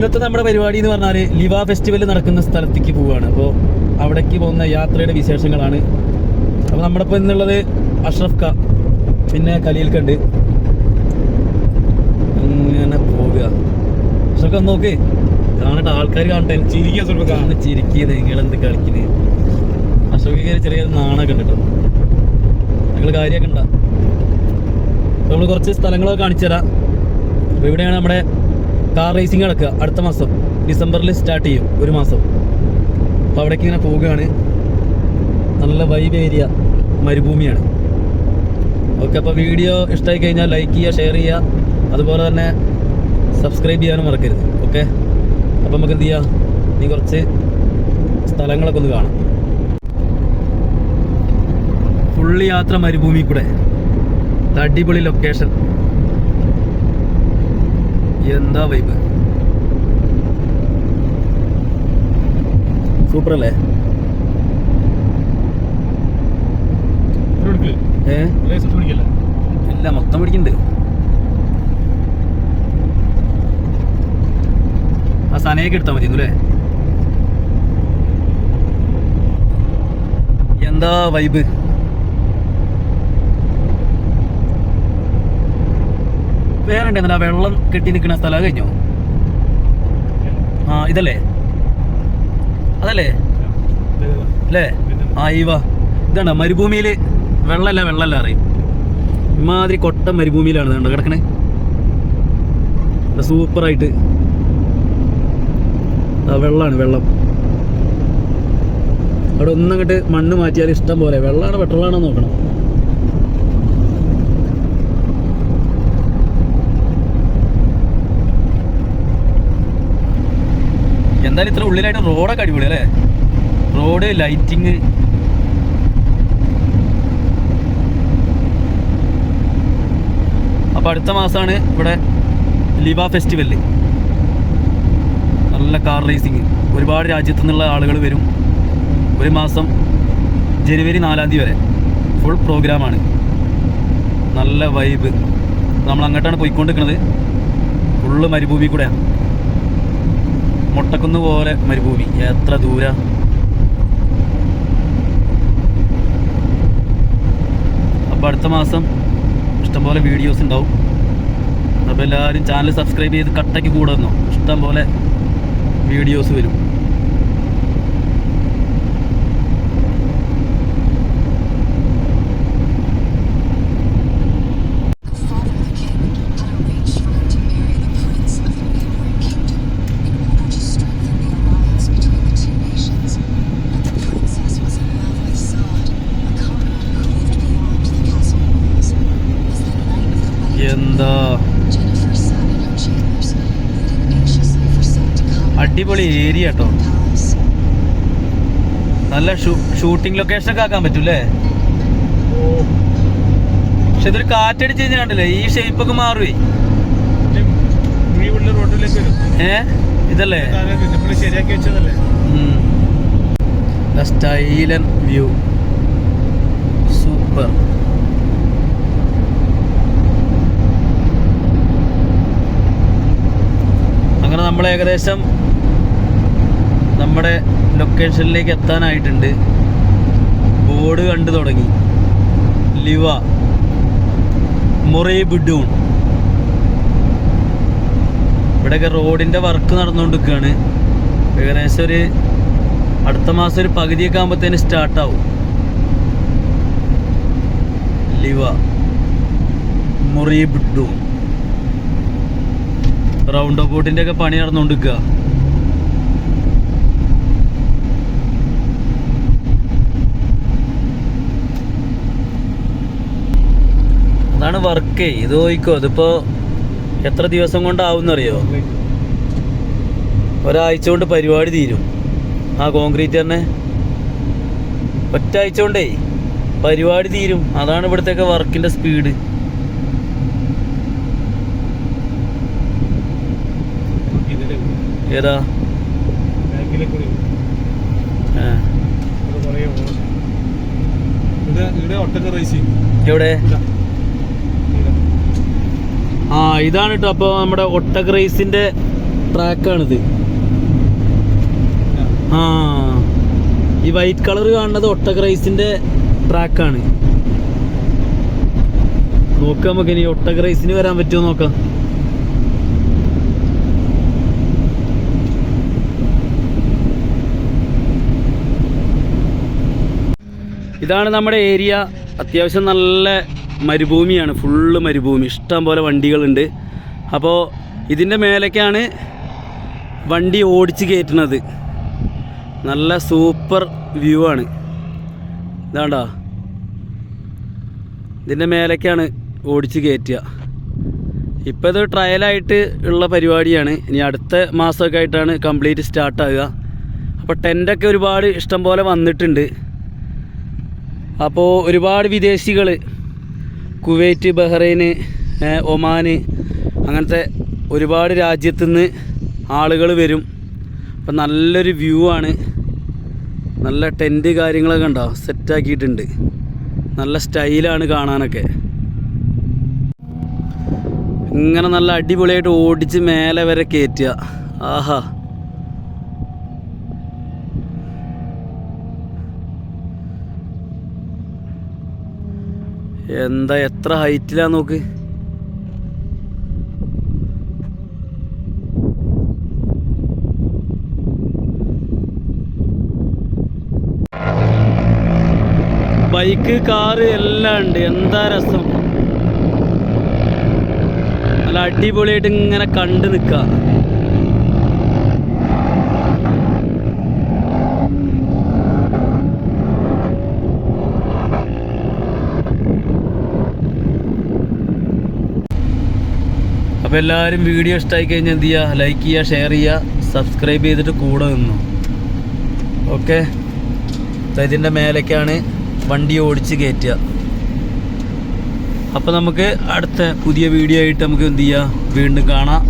ഇന്നത്തെ നമ്മുടെ പരിപാടി എന്ന് പറഞ്ഞാൽ ലിവ ഫെസ്റ്റിവൽ നടക്കുന്ന സ്ഥലത്തേക്ക് പോവുകയാണ്. അപ്പോൾ അവിടേക്ക് പോകുന്ന യാത്രയുടെ വിശേഷങ്ങളാണ്. അപ്പോൾ നമ്മുടെ ഇപ്പോൾ ഇന്നുള്ളത് അഷ്റഫ് ക, പിന്നെ കലീൽക്കുണ്ട്. അങ്ങനെ പോവുക. അഷ്റഫ് ക നോക്ക്, കാണട്ടെ, ആൾക്കാർ കാണട്ടെ, ചിരിക്കുന്നത് നിങ്ങളെന്ത് കളിക്കുന്നത്. അഷ്റഫ് കയറി ചെറിയ നാണൊക്കെ ഉണ്ട് കേട്ടോ, നിങ്ങൾ കാര്യമൊക്കെ ഉണ്ടാ. നമ്മൾ കുറച്ച് സ്ഥലങ്ങളൊക്കെ കാണിച്ചു തരാം. അപ്പോൾ ഇവിടെയാണ് നമ്മുടെ കാർ റേസിംഗ് നടക്കുക. അടുത്ത മാസം ഡിസംബറിൽ സ്റ്റാർട്ട് ചെയ്യും, ഒരു മാസം. അപ്പോൾ അവിടേക്ക് ഇങ്ങനെ പോവുകയാണ്. നല്ല വൈബ് ഏരിയ, മരുഭൂമിയാണ്. ഓക്കെ, അപ്പോൾ വീഡിയോ ഇഷ്ടമായി കഴിഞ്ഞാൽ ലൈക്ക് ചെയ്യുക, ഷെയർ ചെയ്യുക, അതുപോലെ തന്നെ സബ്സ്ക്രൈബ് ചെയ്യാനും മറക്കരുത്. ഓക്കെ, അപ്പോൾ നമുക്ക് എന്ത് ചെയ്യാം, നീ കുറച്ച് സ്ഥലങ്ങളൊക്കെ ഒന്ന് കാണാം. ഫുള്ള് യാത്ര മരുഭൂമി കൂടെ, അടിപൊളി ലൊക്കേഷൻ. എന്താ വൈബ്, സൂപ്പർ അല്ലേ? ഇല്ല, മൊത്തം പിടിക്കുന്നുണ്ട്. ആ സനയൊക്കെ എടുത്താൽ മതി അല്ലേ? എന്താ വൈബ്. വേറെ ഉണ്ടെന്നാ വെള്ളം കെട്ടി നിൽക്കുന്ന സ്ഥലം കഴിഞ്ഞോ? ആ ഇതല്ലേ, അതല്ലേ അല്ലേ? ആ ഈവ ഇതാണ് മരുഭൂമിയിൽ വെള്ളമല്ല അറിയും. ഇമാതിരി കൊട്ട മരുഭൂമിയിലാണ് കണ്ടോ കിടക്കണേ, സൂപ്പറായിട്ട്. വെള്ളമാണ്, വെള്ളം. അവിടെ ഒന്നങ്ങോട്ട് മണ്ണ് മാറ്റിയാൽ ഇഷ്ടം പോലെ വെള്ളമാണ്. പെട്രോളാണോ നോക്കണം. എന്തായാലും ഇത്ര ഉള്ളിലായിട്ട് റോഡൊക്കെ അടിപൊളി അല്ലേ? Road, lighting. അപ്പോൾ അടുത്ത മാസമാണ് ഇവിടെ ലിവ ഫെസ്റ്റിവല്. നല്ല കാർ റേസിങ്, ഒരുപാട് രാജ്യത്തു നിന്നുള്ള ആളുകൾ വരും. ഒരു മാസം ജനുവരി 4 വരെ ഫുൾ പ്രോഗ്രാമാണ്. നല്ല വൈബ്. നമ്മൾ അങ്ങോട്ടാണ് പോയിക്കൊണ്ടിരിക്കുന്നത്. ഫുള്ള് മരുഭൂമി കൂടെയാണ്, മുട്ടക്കുന്ന് പോലെ മരുഭൂമി. എത്ര ദൂര. അപ്പോൾ അടുത്ത മാസം ഇഷ്ടംപോലെ വീഡിയോസ് ഉണ്ടാവും. അപ്പോൾ എല്ലാവരും ചാനൽ സബ്സ്ക്രൈബ് ചെയ്ത് കട്ടയ്ക്ക് കൂടെ വന്നോ. ഇഷ്ടംപോലെ വീഡിയോസ് വരും. എന്താ അടിപൊളി ഏരിയ കേട്ടോ. നല്ല ഷൂട്ടിംഗ് ലൊക്കേഷനൊക്കെ ആക്കാൻ പറ്റൂല്ലേ? പക്ഷെ ഇതൊരു കാറ്റടിച്ച് കഴിഞ്ഞാൽ കണ്ടില്ലേ, ഈ ഷേപ്പൊക്കെ മാറുവേ. ഇതല്ലേ സ്റ്റൈലൻ വ്യൂ, സൂപ്പർ. അങ്ങനെ നമ്മൾ ഏകദേശം നമ്മുടെ ലൊക്കേഷനിലേക്ക് എത്താനായിട്ടുണ്ട്. ബോർഡ് കണ്ടു തുടങ്ങി, ലിവ മൊറേബുഡൂൺ. ഇവിടെയൊക്കെ റോഡിൻ്റെ വർക്ക് നടന്നുകൊണ്ടിരിക്കുകയാണ്. ഏകദേശം ഒരു അടുത്ത മാസം ഒരു പകുതിയൊക്കെ ആകുമ്പോഴത്തേന് സ്റ്റാർട്ടാവും. ലിവ മൊറേബുഡൂൺ റൗണ്ട് ബോട്ടിൻ്റെ ഒക്കെ പണി നടന്നുകൊണ്ടിരിക്കുക. അതാണ് വർക്ക്. ഇത് നോക്കിക്കോ, ഇതിപ്പോൾ എത്ര ദിവസം കൊണ്ടാവുമെന്നറിയോ? ഒരാഴ്ച കൊണ്ട് പരിപാടി തീരും. ആ കോൺക്രീറ്റ് തന്നെ ഒറ്റാഴ്ച കൊണ്ടേ പരിപാടി തീരും. അതാണ് ഇവിടുത്തെയൊക്കെ വർക്കിൻ്റെ സ്പീഡ്. ഏതാ എവിടെ? ആ ഇതാണ് കേട്ടോ. അപ്പോൾ നമ്മുടെ ഒട്ടക റേസിൻ്റെ ട്രാക്കാണിത്. ആ ഈ വൈറ്റ് കളർ കാണുന്നത് ഒട്ടക റേസിന്റെ ട്രാക്കാണ്. നോക്കാം നമുക്ക് ഇനി ഒട്ടക റേസിന് വരാൻ പറ്റുമോ നോക്കാം. ഇതാണ് നമ്മുടെ ഏരിയ. അത്യാവശ്യം നല്ല മരുഭൂമിയാണ്, ഫുള്ള് മരുഭൂമി, ഇഷ്ടം പോലെ വണ്ടികളുണ്ട്. അപ്പോൾ ഇതിൻ്റെ മേലേക്കാണ് വണ്ടി ഓടിച്ച് കയറ്റുന്നത്. നല്ല സൂപ്പർ വ്യൂ ആണ്. ഇതാണ്ടാ, ഇതിൻ്റെ മേലേക്കാണ് ഓടിച്ച് കയറ്റുക. ഇപ്പോൾ ഇത് ട്രയലായിട്ട് ഉള്ള പരിപാടിയാണ്. ഇനി അടുത്ത മാസമൊക്കെ ആയിട്ടാണ് കംപ്ലീറ്റ് സ്റ്റാർട്ടാകുക. അപ്പോൾ ടെൻ്റൊക്കെ ഒരുപാട് ഇഷ്ടം പോലെ വന്നിട്ടുണ്ട്. അപ്പോൾ ഒരുപാട് വിദേശികൾ, കുവൈറ്റ്, ബഹ്റൈൻ, ഒമാൻ, അങ്ങനത്തെ ഒരുപാട് രാജ്യത്തു നിന്ന് ആളുകൾ വരും. അപ്പം നല്ലൊരു വ്യൂ ആണ്. നല്ല ടെൻറ്റ് കാര്യങ്ങളൊക്കെ ഉണ്ടോ, സെറ്റാക്കിയിട്ടുണ്ട്. നല്ല സ്റ്റൈലാണ് കാണാനൊക്കെ. ഇങ്ങനെ നല്ല അടിപൊളിയായിട്ട് ഓടിച്ച് മേലെ വരെ കയറ്റുക. ആഹാ, എന്താ എത്ര ഹൈറ്റിലാ നോക്ക്. ബൈക്ക്, കാറ് എല്ലാം ഉണ്ട്. എന്താ രസം. നല്ല അടിപൊളിയായിട്ട് ഇങ്ങനെ കണ്ടു നിൽക്കുക. അപ്പോൾ എല്ലാവരും വീഡിയോ ഇഷ്ടമായി കഴിഞ്ഞാൽ എന്ത് ചെയ്യുക, ലൈക്ക് ചെയ്യുക, ഷെയർ ചെയ്യുക, സബ്സ്ക്രൈബ് ചെയ്തിട്ട് കൂടെ നിന്നു. ഓക്കെ, ഇതിൻ്റെ മേലേക്കാണ് വണ്ടി ഓടിച്ച് കയറ്റുക. അപ്പോൾ നമുക്ക് അടുത്ത പുതിയ വീഡിയോ ആയിട്ട് നമുക്ക് എന്ത് ചെയ്യുക, വീണ്ടും കാണാം.